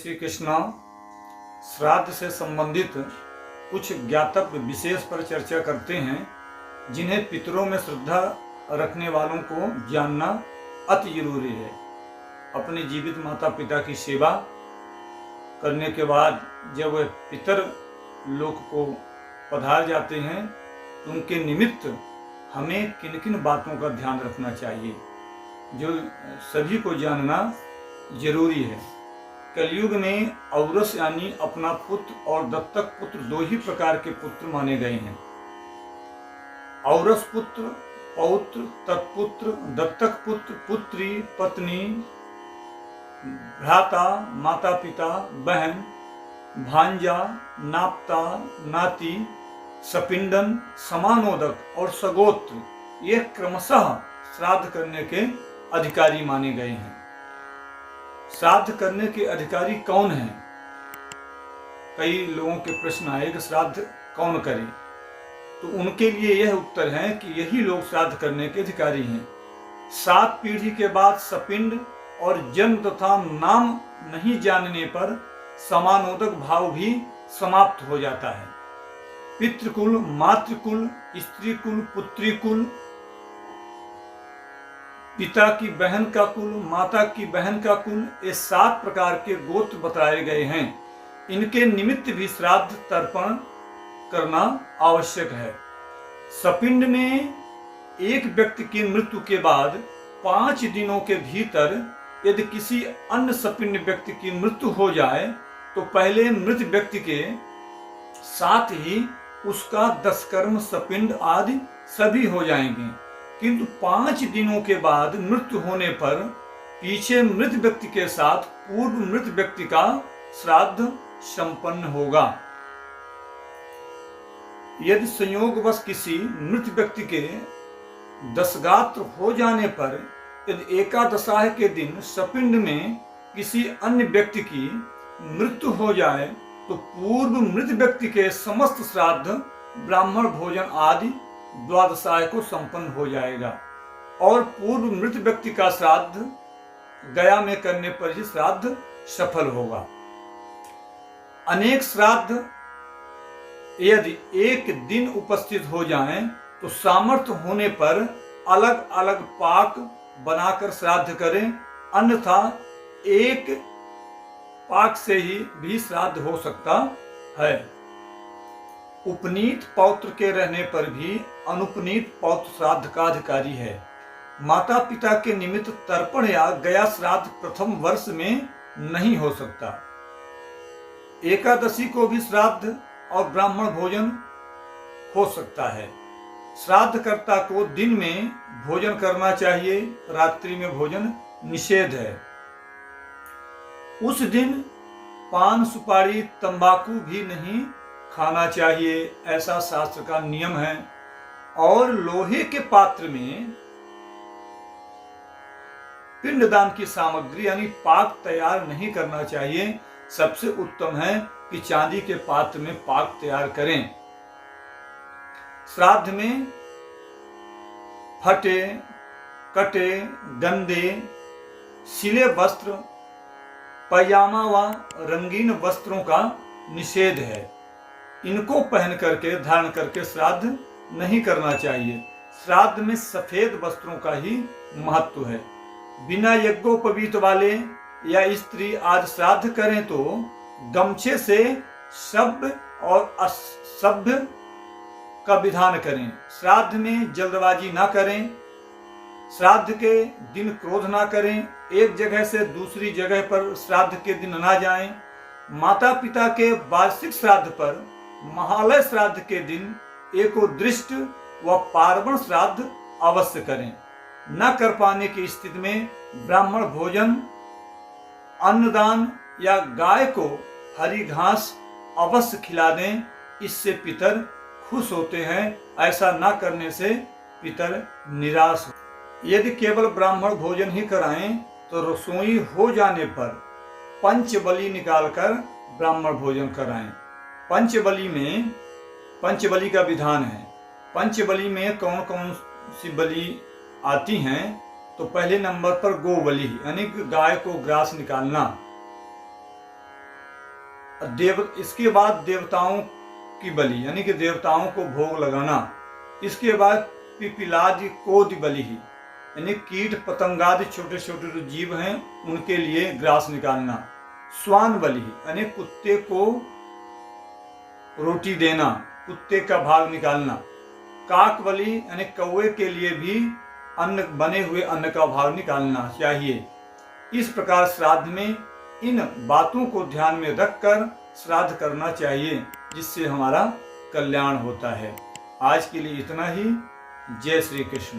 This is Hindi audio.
श्री कृष्ण। श्राद्ध से संबंधित कुछ ज्ञातव्य विशेष पर चर्चा करते हैं, जिन्हें पितरों में श्रद्धा रखने वालों को जानना अति जरूरी है। अपने जीवित माता पिता की सेवा करने के बाद जब वह पितर लोक को पधार जाते हैं तो उनके निमित्त हमें किन किन बातों का ध्यान रखना चाहिए, जो सभी को जानना जरूरी है। कलयुग में औरस यानी अपना पुत्र और दत्तक पुत्र दो ही प्रकार के पुत्र माने गए हैं। औरस पुत्र, पौत्र, तत्पुत्र, दत्तक पुत्र, पुत्री, पत्नी, भ्राता, माता पिता, बहन, भांजा, नापता, नाती, सपिंडन, समानोदक और सगोत्र ये क्रमशः श्राद्ध करने के अधिकारी माने गए हैं। श्राद्ध करने के अधिकारी कौन हैं? कई लोगों के प्रश्न आए कि श्राद्ध कौन करे, तो उनके लिए यह उत्तर है कि यही लोग श्राद्ध करने के अधिकारी हैं। 7 पीढ़ी के बाद सपिंड और जन्म तथा नाम नहीं जानने पर समानोदक भाव भी समाप्त हो जाता है। पितृकुल, मातृकुल, स्त्रीकुल, पुत्रीकुल, पिता की बहन का कुल, माता की बहन का कुल, ये 7 प्रकार के गोत्र बताए गए हैं। इनके निमित्त भी श्राद्ध तर्पण करना आवश्यक है। सपिंड में एक व्यक्ति की मृत्यु के बाद 5 दिनों के भीतर यदि किसी अन्य सपिंड व्यक्ति की मृत्यु हो जाए तो पहले मृत व्यक्ति के साथ ही उसका 10 कर्म, सपिंड आदि सभी हो जाएंगे, किंतु 5 दिनों के बाद मृत्यु होने पर पीछे मृत व्यक्ति के साथ पूर्व मृत व्यक्ति का श्राद्ध संपन्न होगा। यदि संयोगवश किसी मृत व्यक्ति के दशगात्र हो जाने पर यदि एकादशाह के दिन सपिंड में किसी अन्य व्यक्ति की मृत्यु हो जाए तो पूर्व मृत व्यक्ति के समस्त श्राद्ध, ब्राह्मण भोजन आदि द्वादशाह को संपन्न हो जाएगा और पूर्व मृत व्यक्ति का श्राद्ध गया में करने पर ही श्राद्ध सफल होगा। अनेक श्राद्ध यदि एक दिन उपस्थित हो जाएं तो सामर्थ्य होने पर अलग अलग पाक बनाकर श्राद्ध करें, अन्यथा एक पाक से ही भी श्राद्ध हो सकता है। उपनीत पौत्र के रहने पर भी अनुपनीत पौत्र श्राद्ध का अधिकारी है। माता पिता के निमित्त तर्पण या गया श्राद्ध प्रथम वर्ष में नहीं हो सकता। एकादशी को भी श्राद्ध और ब्राह्मण भोजन हो सकता है। श्राद्धकर्ता को दिन में भोजन करना चाहिए, रात्रि में भोजन निषेध है। उस दिन पान, सुपारी, तंबाकू भी नहीं खाना चाहिए, ऐसा शास्त्र का नियम है। और लोहे के पात्र में पिंडदान की सामग्री यानी पाक तैयार नहीं करना चाहिए। सबसे उत्तम है कि चांदी के पात्र में पाक तैयार करें। श्राद्ध में फटे, कटे, गंदे, सिले वस्त्र, पैजामा व रंगीन वस्त्रों का निषेध है। इनको पहन करके धारण करके श्राद्ध नहीं करना चाहिए। श्राद्ध में सफेद वस्त्रों का ही महत्व है। बिना यज्ञोपवीत वाले या स्त्री आज श्राद्ध करें तो गमछे से सभ्य और असभ्य का विधान करें। श्राद्ध में जल्दबाजी ना करें। श्राद्ध के दिन क्रोध ना करें। एक जगह से दूसरी जगह पर श्राद्ध के दिन ना जाएं। माता पिता के वार्षिक श्राद्ध पर महालय श्राद्ध के दिन एकोदृष्ट व पार्वण श्राद्ध अवश्य करें। न कर पाने की स्थिति में ब्राह्मण भोजन, अन्नदान या गाय को हरी घास अवश्य खिला दें। इससे पितर खुश होते हैं। ऐसा न करने से पितर निराश हो। यदि केवल ब्राह्मण भोजन ही कराएं तो रसोई हो जाने पर पंचबली निकालकर ब्राह्मण भोजन कराएं। पंचबली का विधान है। पंचबली में कौन कौन सी बलि आती हैं? तो पहले नंबर पर गो बलि यानी गाय को ग्रास निकालना, इसके बाद देवताओं की बलि, यानी कि देवताओं को भोग लगाना। इसके बाद पिपीलादि कोदि बलि, यानी कीट पतंगादि छोटे छोटे जो जीव हैं उनके लिए ग्रास निकालना। स्वान बलि, यानी कुत्ते को रोटी देना, कुत्ते का भाग निकालना। काक बलि, यानी कौवे के लिए भी अन्न, बने हुए अन्न का भाग निकालना चाहिए। इस प्रकार श्राद्ध में इन बातों को ध्यान में रखकर श्राद्ध करना चाहिए, जिससे हमारा कल्याण होता है। आज के लिए इतना ही। जय श्री कृष्ण।